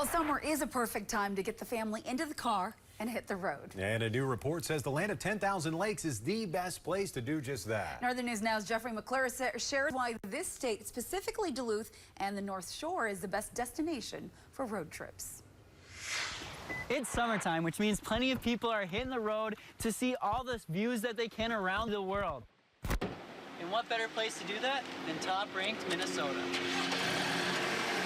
Well, summer is a perfect time to get the family into the car and hit the road. And a new report says the land of 10,000 lakes is the best place to do just that. Northern News Now's Jeffrey McClure shares why this state, specifically Duluth and the North Shore, is the best destination for road trips. It's summertime, which means plenty of people are hitting the road to see all the views that they can around the world. And what better place to do that than top-ranked Minnesota?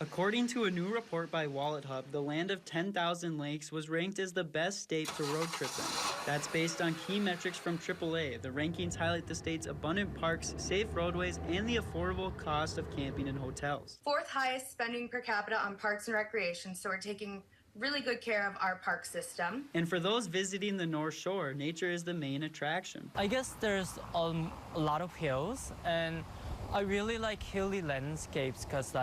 According to a new report by Wallet Hub, the land of 10,000 lakes was ranked as the best state to road trip in. That's based on key metrics from AAA. The rankings highlight the state's abundant parks, safe roadways, and the affordable cost of camping and hotels. Fourth highest spending per capita on parks and recreation, so we're taking really good care of our park system. And for those visiting the North Shore, nature is the main attraction. I guess there's a lot of hills, and I really like hilly landscapes because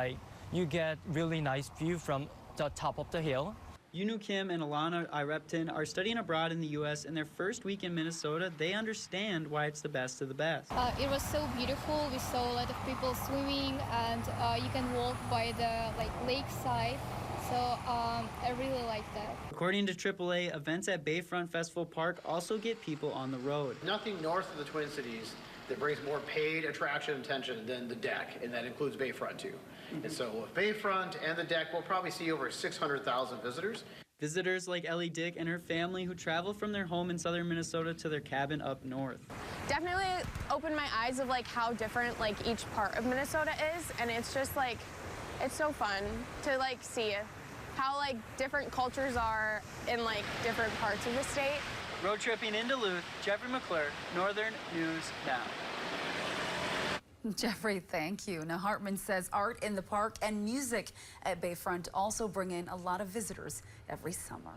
you get really nice view from the top of the hill. Yunu Kim and Alana Irepton are studying abroad in the U.S. In their first week in Minnesota, they understand why it's the best of the best. It was so beautiful. We saw a lot of people swimming, and you can walk by the lakeside. So I really like that. According to AAA, events at Bayfront Festival Park also get people on the road. Nothing north of the Twin Cities that brings more paid attraction attention than the deck, and that includes Bayfront too. And so with Bayfront and the deck, we'll probably see over 600,000 visitors. Visitors like Ellie Dick and her family who travel from their home in southern Minnesota to their cabin up north. Definitely opened my eyes of how different each part of Minnesota is, and it's just it's so fun to see how different cultures are in different parts of the state. Road tripping in Duluth, Jeffrey McClure, Northern News Now. Jeffrey, thank you. Now, Hartman says art in the park and music at Bayfront also bring in a lot of visitors every summer.